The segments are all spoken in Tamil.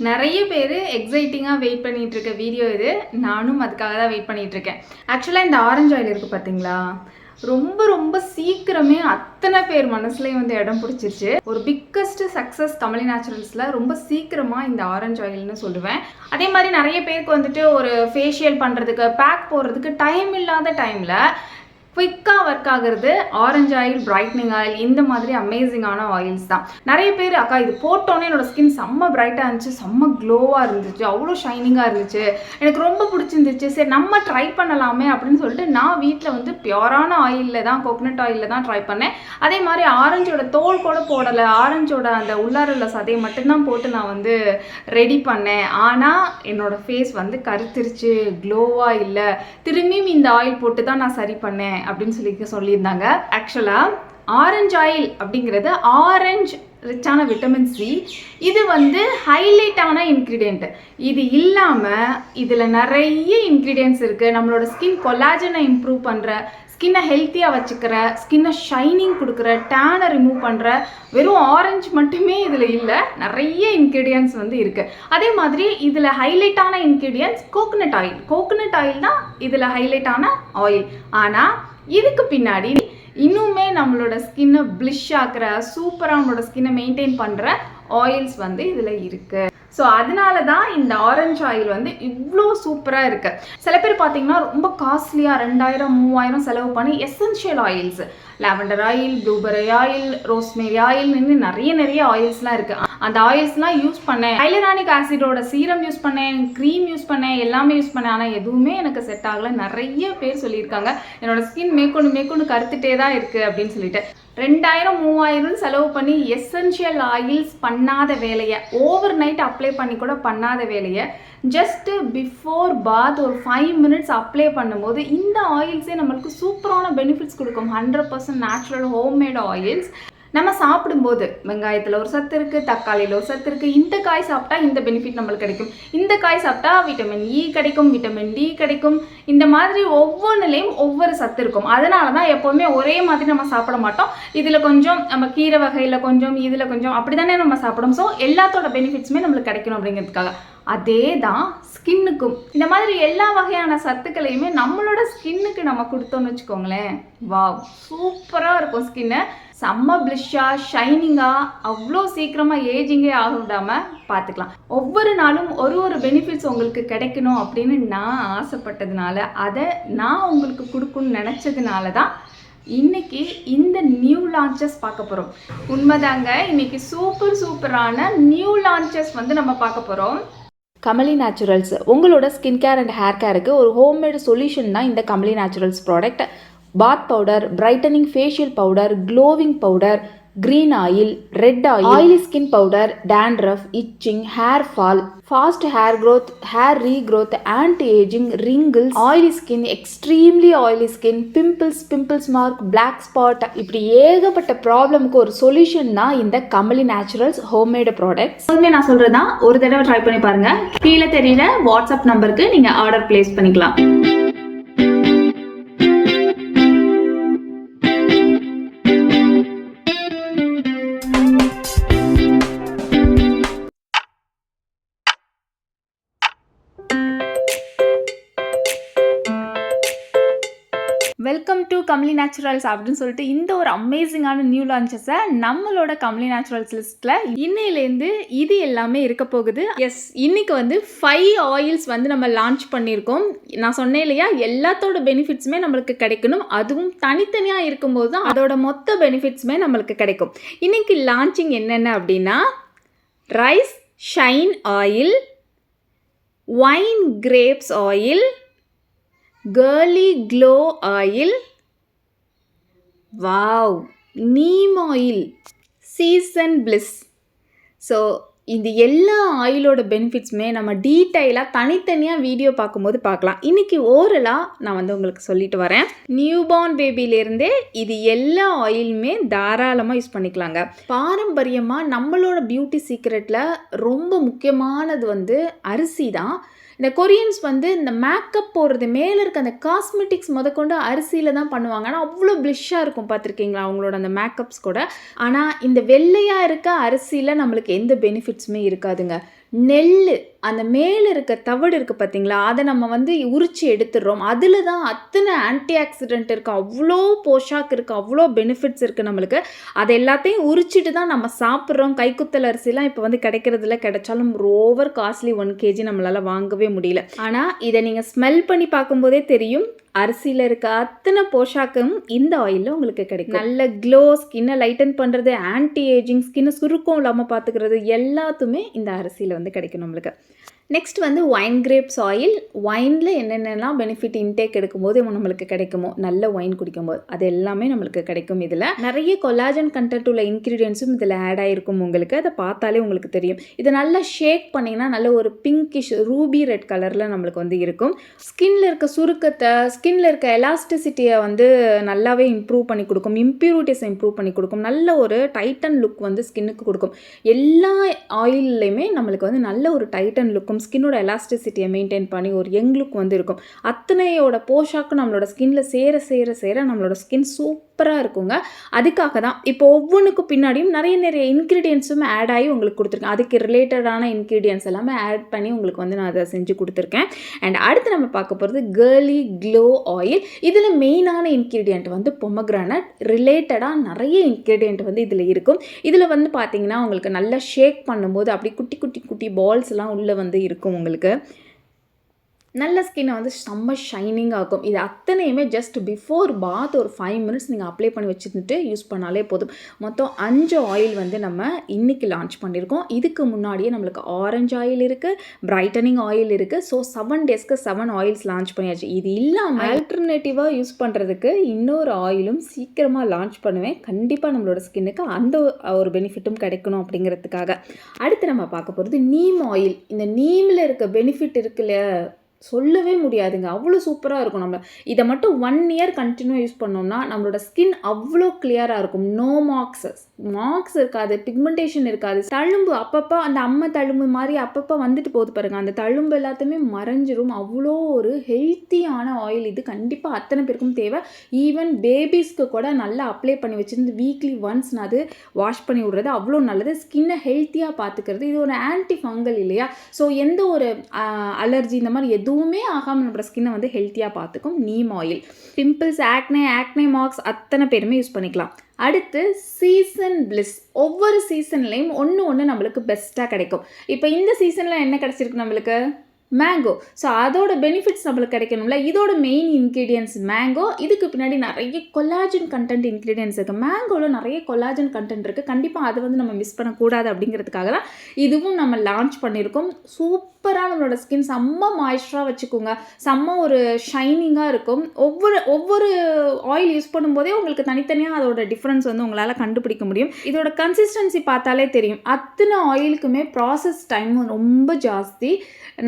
நிறைய பேர் எக்ஸைட்டிங்காக வெயிட் பண்ணிட்டு இருக்க வீடியோ இது. நானும் அதுக்காக தான் வெயிட் பண்ணிட்டு இருக்கேன். ஆக்சுவலாக இந்த ஆரஞ்சு ஆயில் இருக்குது பார்த்தீங்களா, ரொம்ப ரொம்ப சீக்கிரமே அத்தனை பேர் மனசுலேயும் வந்து இடம் பிடிச்சிருச்சு. ஒரு பிக்கஸ்ட் சக்ஸஸ் கமலி நேச்சுரல்ஸில் ரொம்ப சீக்கிரமாக இந்த ஆரஞ்சு ஆயில்னு சொல்லுவேன். அதே மாதிரி நிறைய பேருக்கு வந்துட்டு ஒரு ஃபேஷியல் பண்ணுறதுக்கு, பேக் போடுறதுக்கு டைம் இல்லாத டைமில் குவிக்காக ஒர்க் ஆகிறது ஆரஞ்சு ஆயில், பிரைட்னிங் ஆயில், இந்த மாதிரி அமேசிங்கான ஆயில்ஸ் தான். நிறைய பேர் அக்கா இது போட்டோன்னே என்னோட ஸ்கின் செம்ம பிரைட்டாக இருந்துச்சு, செம்ம க்ளோவாக இருந்துச்சு, அவ்வளோ ஷைனிங்காக இருந்துச்சு, எனக்கு ரொம்ப பிடிச்சிருந்துச்சு, சரி நம்ம ட்ரை பண்ணலாமே அப்படின்னு சொல்லிட்டு நான் வீட்டில் வந்து பியூரான ஆயிலில் தான், கோகனட் ஆயிலில் தான் ட்ரை பண்ணேன். அதே மாதிரி ஆரஞ்சோட தோல் கூட போடலை, ஆரஞ்சோட அந்த உள்ளார சதையை மட்டும்தான் போட்டு நான் வந்து ரெடி பண்ணேன். ஆனால் என்னோட ஃபேஸ் வந்து கருத்துருச்சு, க்ளோவாக இல்லை, திரும்பியும் இந்த ஆயில் போட்டு தான் நான் சரி பண்ணேன் அப்படின்னு சொல்லியிருந்தாங்க. ஆக்சுவலாக ஆரஞ்சு ஆயில் அப்படிங்கிறது ஆரஞ்சு ரிச்சான விட்டமின் சி. இது வந்து ஹைலைட்டான இன்க்ரீடியன்ட். இது இல்லாமல் இதில் நிறைய இன்க்ரீடியன்ட்ஸ் இருக்குது. நம்மளோட ஸ்கின் கொலாஜனை இம்ப்ரூவ் பண்ணுற, ஸ்கின்னை ஹெல்த்தியாக வச்சுக்கிற, ஸ்கின்னை ஷைனிங் கொடுக்குற, டேனை ரிமூவ் பண்ணுற, வெறும் ஆரஞ்சு மட்டுமே இதில் இல்லை, நிறைய இன்க்ரீடியன்ட்ஸ் வந்து இருக்குது. அதே மாதிரி இதில் ஹைலைட்டான ingredients coconut oil. Coconut oil தான் இதில் ஹைலைட்டான ஆயில். ஆனால் இதுக்கு பின்னாடி இன்னுமே நம்மளோட ஸ்கின்னை ப்ளிஷ் ஆக்குற, சூப்பராக நம்மளோட ஸ்கின்னை மெயின்டைன் பண்ணுற ஆயில்ஸ் வந்து இதில் இருக்குது. ஸோ அதனால தான் இந்த ஆரஞ்சு ஆயில் வந்து இவ்வளோ சூப்பராக இருக்குது. சில பேர் பார்த்தீங்கன்னா ரொம்ப காஸ்ட்லியாக 2000 3000 செலவு பண்ணி essential oils, lavender oil, blueberry oil, rosemary oil, இன்னும் நிறைய ஆயில்ஸ்லாம் இருக்குது. அந்த ஆயில்ஸ்லாம் யூஸ் பண்ணேன், ஹைலரானிக் ஆசிடோட சீரம் யூஸ் பண்ணேன், க்ரீம் யூஸ் பண்ணேன், எல்லாமே யூஸ் பண்ணேன். ஆனால் எதுவுமே எனக்கு செட் ஆகலை. நிறைய பேர் சொல்லியிருக்காங்க என்னோட ஸ்கின் மேற்கொண்டு கருத்துட்டே தான் இருக்குது அப்படின்னு சொல்லிட்டு. 2000 3000 செலவு பண்ணி எசென்ஷியல் ஆயில்ஸ் பண்ணாத வேலையை, ஓவர் நைட் அப்ளை பண்ணி கூட பண்ணாத வேலையை ஜஸ்ட்டு பிஃபோர் பாத் ஒரு 5 மினிட்ஸ் அப்ளை பண்ணும்போது இந்த ஆயில்ஸே நம்மளுக்கு சூப்பரான பெனிஃபிட்ஸ் கொடுக்கும். 100% நேச்சுரல் ஹோம்மேட் ஆயில்ஸ். நம்ம சாப்பிடும்போது வெங்காயத்தில் ஒரு சத்து இருக்குது, தக்காளியில் ஒரு சத்து இருக்குது. இந்த காய் சாப்பிட்டா இந்த பெனிஃபிட் நம்மளுக்கு கிடைக்கும், இந்த காய் சாப்பிட்டா விட்டமின் இ கிடைக்கும், விட்டமின் டி கிடைக்கும். இந்த மாதிரி ஒவ்வொன்றுலேயும் ஒவ்வொரு சத்து இருக்கும். அதனால தான் எப்போவுமே ஒரே மாதிரி நம்ம சாப்பிட மாட்டோம். இதில் கொஞ்சம், நம்ம கீரை வகையில் கொஞ்சம், இதில் கொஞ்சம், அப்படி தானே நம்ம சாப்பிடும். ஸோ எல்லாத்தோட பெனிஃபிட்ஸுமே நம்மளுக்கு கிடைக்கணும் அப்படிங்கிறதுக்காக. அதே தான் ஸ்கின்னுக்கும். இந்த மாதிரி எல்லா வகையான சத்துக்களையுமே நம்மளோட ஸ்கின்னுக்கு நம்ம கொடுத்தோன்னு வச்சுக்கோங்களேன், வாவ், சூப்பராக இருக்கும் ஸ்கின்னு. செம்ம பிளிஷ்ஷாக, ஷைனிங்காக, அவ்வளோ சீக்கிரமாக ஏஜிங்கே ஆக விடாமல் பார்த்துக்கலாம். ஒவ்வொரு நாளும் ஒரு பெனிஃபிட்ஸ் உங்களுக்கு கிடைக்கணும் அப்படின்னு நான் ஆசைப்பட்டதுனால, அதை நான் உங்களுக்கு கொடுக்கணும்னு நினச்சதுனால தான் இன்னைக்கு இந்த நியூ லான்ச்சஸ் பார்க்க போகிறோம். உண்மைதாங்க, இன்னைக்கு சூப்பரான நியூ லான்ச்சஸ் வந்து நம்ம பார்க்க போகிறோம். கமலி நேச்சுரல்ஸ் உங்களோட ஸ்கின் கேர் அண்ட் ஹேர் கேருக்கு ஒரு ஹோம்மேடு சொல்யூஷன் தான் இந்த Kamali Naturals product. Bath powder, brightening facial powder, glowing powder, green oil, red oil, oily skin powder, dandruff, itching, hair fall, fast hair growth, hair regrowth, anti ageing, wrinkles, oily skin, extremely oily skin, pimples mark, black spot, இப்படி ஏகப்பட்ட ப்ராப்ளமுக்கு ஒரு சொல்யூஷன் தான் இந்த கமலி நேச்சுரல்ஸ் ஹோம்மேடு ப்ராடக்ட்ஸ். நான் சொல்றதா, ஒரு தடவை ட்ரை பண்ணி பாருங்க. கீழே தெரியுற வாட்ஸ்அப் நம்பருக்கு நீங்க ஆர்டர் பிளேஸ் பண்ணிக்கலாம். வெல்கம் டு கமலி நேச்சுரல்ஸ் அப்படின்னு சொல்லிட்டு இந்த ஒரு அமேசிங்கான நியூ லான்ச்சஸை நம்மளோட கமலி நேச்சுரல்ஸ் லிஸ்ட்டில் இன்னையிலேருந்து இது எல்லாமே இருக்க போகுது. எஸ், இன்னைக்கு வந்து 5 ஆயில்ஸ் வந்து நம்ம லான்ச் பண்ணியிருக்கோம். நான் சொன்னேன் இல்லையா, எல்லாத்தோட பெனிஃபிட்ஸுமே நம்மளுக்கு கிடைக்கணும், அதுவும் தனித்தனியாக இருக்கும்போது தான் அதோட மொத்த பெனிஃபிட்ஸுமே நம்மளுக்கு கிடைக்கும். இன்னைக்கு லான்ச்சிங் என்னென்ன அப்படின்னா, rice shine oil, wine grapes oil, Girly Glow Oil, wow, Neem Oil, Season Bliss. So இந்த எல்லா ஆயிலோட பெனிஃபிட்ஸுமே நம்ம டீட்டெயிலாக தனித்தனியாக வீடியோ பார்க்கும்போது பார்க்கலாம். இன்றைக்கி ஓரலாக நான் வந்து உங்களுக்கு சொல்லிட்டு வரேன். நியூபார்ன் பேபிலேருந்தே இது எல்லா ஆயிலுமே தாராளமாக யூஸ் பண்ணிக்கலாங்க. பாரம்பரியமாக நம்மளோட பியூட்டி சீக்ரெட்டில் ரொம்ப முக்கியமானது வந்து அரிசி தான். இந்த கொரியன்ஸ் வந்து இந்த மேக்கப் போடுறது மேலே இருக்க அந்த காஸ்மெட்டிக்ஸ் முதற்கொண்டு அரிசியில் தான் பண்ணுவாங்க. ஆனால் அவ்வளோ ப்ளிஷ்ஷாக இருக்கும், பார்த்துருக்கீங்களா அவங்களோட அந்த மேக்கப்ஸ் கூட. ஆனால் இந்த வெள்ளையாக இருக்க அரிசியில் நம்மளுக்கு எந்த பெனிஃபிட்ஸுமே இருக்காதுங்க. நெல் அந்த மேலே இருக்க தவிடு இருக்குது பார்த்தீங்களா, அதை நம்ம வந்து உரித்து எடுத்துடுறோம். அதில் தான் அத்தனை ஆன்டி ஆக்சிடென்ட் இருக்குது, அவ்வளோ போஷாக் இருக்குது, அவ்வளோ பெனிஃபிட்ஸ் இருக்குது நம்மளுக்கு. அது எல்லாத்தையும் உரிச்சிட்டு தான் நம்ம சாப்பிட்றோம். கைக்குத்தல் அரிசிலாம் இப்போ வந்து கிடைக்கிறதுல, கிடைச்சாலும் ஓவர் காஸ்ட்லி 1 kg நம்மளால் வாங்கவே முடியல. ஆனால் இதை நீங்கள் ஸ்மெல் பண்ணி பார்க்கும்போதே தெரியும், அரிசியில் இருக்க அத்தனை போஷாக்கும் இந்த ஆயிலில் உங்களுக்கு கிடைக்கும். நல்ல க்ளோ, ஸ்கின்னை லைட்டன் பண்ணுறது, ஆன்டி ஏஜிங், ஸ்கின்னை சுருக்கம் இல்லாமல் பார்த்துக்கிறது எல்லாத்துமே இந்த அரிசியில் வந்து கிடைக்கும் நம்மளுக்கு. நெக்ஸ்ட் வந்து ஒயின் கிரேப்ஸ் ஆயில். ஒயினில் என்னென்னலாம் பெனிஃபிட் இன்டேக் எடுக்கும்போது நம்மளுக்கு கிடைக்குமோ, நல்ல ஒயின் குடிக்கும்போது அது எல்லாமே நம்மளுக்கு கிடைக்கும். இதில் நிறைய கொலாஜன் கண்டென்ட் உள்ள இன்க்ரீடியன்ஸும் இதில் ஆட் ஆகிருக்கும். உங்களுக்கு அதை பார்த்தாலே உங்களுக்கு தெரியும். இதை நல்லா ஷேக் பண்ணிங்கன்னா நல்ல ஒரு பிங்கிஷ் ரூபி ரெட் கலரில் நம்மளுக்கு வந்து இருக்கும். ஸ்கின்ல இருக்க சுருக்கத்தை, ஸ்கின்ல இருக்க எலாஸ்டிசிட்டியை வந்து நல்லாவே இம்ப்ரூவ் பண்ணி கொடுக்கும். இம்ப்யூரிட்டிஸை இம்ப்ரூவ் பண்ணி கொடுக்கும். நல்ல ஒரு டைட்டன் லுக் வந்து ஸ்கின்னுக்கு கொடுக்கும். எல்லா ஆயில்லையுமே நம்மளுக்கு வந்து நல்ல ஒரு டைட்டன் லுக்கும், ஸ்கின்னோட எலாஸ்டிசிட்டியை மெயின்டைன் பண்ணி ஒரு யங் லுக் வந்து இருக்கும். அத்தனையோட போஷாக்கு நம்மளோட ஸ்கின்ல சேர சேர சேர நம்மளோட ஸ்கின் சூப்பராக இருக்குங்க. அதுக்காக தான் இப்போ ஒவ்வொன்றுக்கும் பின்னாடியும் நிறைய இன்க்ரீடியன்ஸும் ஆட் ஆகி உங்களுக்கு கொடுத்துருக்கேன். அதுக்கு ரிலேட்டடான இன்க்ரீடியன்ஸ் எல்லாமே ஆட் பண்ணி உங்களுக்கு வந்து நான் அதை செஞ்சு கொடுத்துருக்கேன். அண்ட் அடுத்து நம்ம பார்க்க போகிறது கேர்லி க்ளோ ஆயில். இதில் மெயினான இன்க்ரீடியன்ட் வந்து பொமக்ரானட் ரிலேட்டடாக நிறைய இன்க்ரீடியன்ட் வந்து இதில் இருக்கும். இதில் வந்து பார்த்தீங்கன்னா உங்களுக்கு நல்லா ஷேக் பண்ணும்போது அப்படி குட்டி குட்டி குட்டி பால்ஸ்லாம் உள்ளே வந்து இருக்கும். உங்களுக்கு நல்ல ஸ்கின்னை வந்து செம்ம ஷைனிங் ஆகும். இது அத்தனையுமே ஜஸ்ட் பிஃபோர் பாத் ஒரு 5 minutes நீங்கள் அப்ளை பண்ணி வச்சுட்டு யூஸ் பண்ணாலே போதும். மொத்தம் 5 ஆயில் வந்து நம்ம இன்றைக்கி லான்ச் பண்ணியிருக்கோம். இதுக்கு முன்னாடியே நம்மளுக்கு ஆரஞ்சு ஆயில் இருக்குது, பிரைட்டனிங் ஆயில் இருக்குது. ஸோ 7 daysக்கு 7 ஆயில்ஸ் லான்ச் பண்ணியாச்சு. இது இல்லாமல் ஆல்டர்னேட்டிவாக யூஸ் பண்ணுறதுக்கு இன்னொரு ஆயிலும் சீக்கிரமாக லான்ச் பண்ணுவேன். கண்டிப்பாக நம்மளோட ஸ்கின்னுக்கு அந்த ஒரு பெனிஃபிட்டும் கிடைக்கணும் அப்படிங்கிறதுக்காக. அடுத்து நம்ம பார்க்க போகிறது நீம் ஆயில். இந்த நீமில் இருக்க பெனிஃபிட் இருக்குல்ல, சொல்லவே முடியாதுங்க, அவ்வளோ சூப்பராக இருக்கும். நம்ம இதை மட்டும் 1 year கண்டினியூ யூஸ் பண்ணோம்னா நம்மளோட ஸ்கின் அவ்வளோ கிளியராக இருக்கும். நோ மார்க்ஸ் இருக்காது, பிக்மெண்டேஷன் இருக்காது. தழும்பு அப்பப்போ அந்த அம்மை தழும்பு மாதிரி அப்பப்போ வந்துட்டு போகுது பாருங்க, அந்த தழும்பு எல்லாத்தையுமே மறைஞ்சிரும். அவ்வளோ ஒரு ஹெல்த்தியான ஆயில் இது. கண்டிப்பாக அத்தனை பேருக்கும் தேவை. ஈவன் பேபிஸ்க்கு கூட நல்லா அப்ளை பண்ணி வச்சுருந்து வீக்லி ஒன்ஸ் நான் அது வாஷ் பண்ணி விடுறது அவ்வளோ நல்லது. ஸ்கின்னை ஹெல்த்தியாக பார்த்துக்கிறது. இது ஒரு ஆன்டி ஃபங்கல் இல்லையா, ஸோ எந்த ஒரு அலர்ஜி இந்த மாதிரி எதுவுமே ஆகாமல் நம்மளோட ஸ்கின்னை வந்து ஹெல்த்தியாக பார்த்துக்கும் neem oil. Pimples, acne marks அத்தனை பேருமே யூஸ் பண்ணிக்கலாம். அடுத்து சீசன் பிளிஸ். ஒவ்வொரு சீசன்லேயும் ஒன்று நம்மளுக்கு பெஸ்ட்டாக கிடைக்கும். இப்போ இந்த சீசனில் என்ன கிடச்சிருக்கு நம்மளுக்கு? மேங்கோ. ஸோ அதோட பெனிஃபிட்ஸ் நம்மளுக்கு கிடைக்கணும்ல. இதோட மெயின் இன்க்ரீடியன்ஸ் மேங்கோ. இதுக்கு பின்னாடி நிறைய கொலாஜன் கண்டென்ட் இன்க்ரீடியன்ஸ் இருக்குது. மேங்கோவில் நிறைய கொலாஜன் கண்டென்ட் இருக்குது. கண்டிப்பாக அதை வந்து நம்ம மிஸ் பண்ணக்கூடாது அப்படிங்கிறதுக்காக தான் இதுவும் நம்ம லான்ச் பண்ணியிருக்கோம். சூப்பராக நம்மளோட ஸ்கின் செம்ம மாய்ஸ்சராக வச்சுக்கோங்க, செம்ம ஒரு ஷைனிங்காக இருக்கும். ஒவ்வொரு ஆயில் யூஸ் பண்ணும்போதே உங்களுக்கு தனித்தனியாக அதோட டிஃப்ரென்ஸ் வந்து உங்களால் கண்டுபிடிக்க முடியும். இதோட கன்சிஸ்டன்சி பார்த்தாலே தெரியும். அத்தனை ஆயிலுக்குமே ப்ராசஸ் டைம் ரொம்ப ஜாஸ்தி.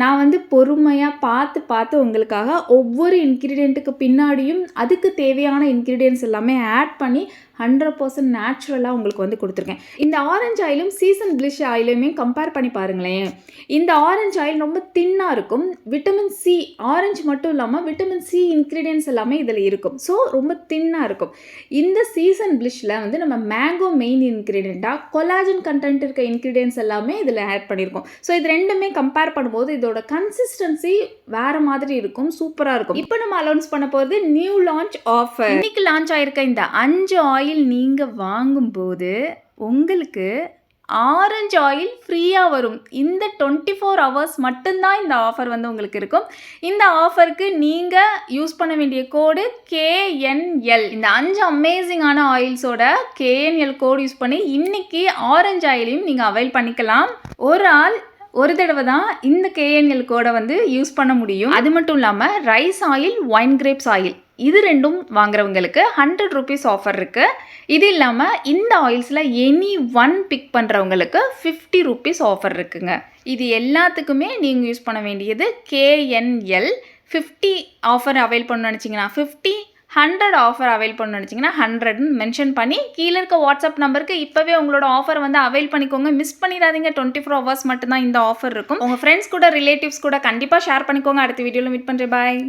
நான் வந்து பொறுமையாக பார்த்து உங்களுக்காக ஒவ்வொரு இன்க்ரீடியண்ட்டுக்கு பின்னாடியும் அதுக்கு தேவையான இன்க்ரீடியன்ட்ஸ் எல்லாமே ஆட் பண்ணி 100% நேச்சுரலாக உங்களுக்கு வந்து கொடுத்துருக்கேன். இந்த ஆரஞ்சு ஆயிலும் சீசன் பிளிஷ் ஆயிலுமே கம்பேர் பண்ணி பாருங்களேன். இந்த ஆரஞ்சு ஆயில் ரொம்ப தின்னாக இருக்கும். விட்டமின் சி, ஆரஞ்சு மட்டும் இல்லாமல் விட்டமின் சி இன்க்ரீடியன்ட்ஸ் எல்லாமே இதில் இருக்கும். ஸோ ரொம்ப தின்னாக இருக்கும். இந்த சீசன் பிளிஷில் வந்து நம்ம மேங்கோ மெயின் இன்க்ரீடியண்ட்டாக கொலாஜன் கண்டென்ட் இருக்க இன்க்ரீடியன்ட்ஸ் எல்லாமே இதில் ஆட் பண்ணியிருக்கோம். ஸோ இது ரெண்டுமே கம்பேர் பண்ணும்போது இதோட கன்சிஸ்டன்சி வேறு மாதிரி இருக்கும், சூப்பராக இருக்கும். இப்போ நம்ம அனௌன்ஸ் பண்ண போகிறது நியூ லான்ச் ஆஃபர். இன்னைக்கு லான்ச் ஆகிருக்க இந்த 5 ஆயில் நீங்கள் வாங்கும்போது உங்களுக்கு ஆரஞ்சு ஆயில் ஃப்ரீயாக வரும். இந்த 24 hours மட்டும்தான் இந்த ஆஃபர் வந்து உங்களுக்கு இருக்கும். இந்த ஆஃபருக்கு நீங்கள் யூஸ் பண்ண வேண்டிய கோடு KNL. இந்த 5 அமேசிங்கான ஆயில்ஸோட KNL கோடு யூஸ் பண்ணி இன்னைக்கு ஆரஞ்சு ஆயிலையும் நீங்கள் அவைல் பண்ணிக்கலாம். ஒரு தடவை தான் இந்த KNL கோடை வந்து யூஸ் பண்ண முடியும். அது மட்டும் இல்லாமல் rice oil, wine grapes oil இது ரெண்டும் வாங்குறவங்களுக்கு 100 rupees ஆஃபர் இருக்குது. இது இல்லாமல் இந்த ஆயில்ஸில் எனி ஒன் பிக் பண்ணுறவங்களுக்கு 50 rupees ஆஃபர் இருக்குங்க. இது எல்லாத்துக்குமே நீங்கள் யூஸ் பண்ண வேண்டியது KNL. 50 ஆஃபர் அவைல் பண்ணணும்னு நினச்சிங்கன்னா 50, 100 ஆஃபர் அவைல் பண்ணணும்னு நினச்சிங்கன்னா 100ன்னு மென்ஷன் பண்ணி கீழே இருக்க வாட்ஸ்அப் நம்பருக்கு இப்போவே உங்களோட ஆஃபர் வந்து அவைல் பண்ணிக்கோங்க. மிஸ் பண்ணிடாதீங்க. 24 hours மட்டும்தான் இந்த ஆஃபர் இருக்கும். உங்கள் ஃப்ரெண்ட்ஸ் கூட, ரிலேட்டிவ்ஸ் கூட கண்டிப்பாக ஷேர் பண்ணிக்கோங்க. அடுத்த வீடியோவில் மீட் பண்ணுறேன். பாய்.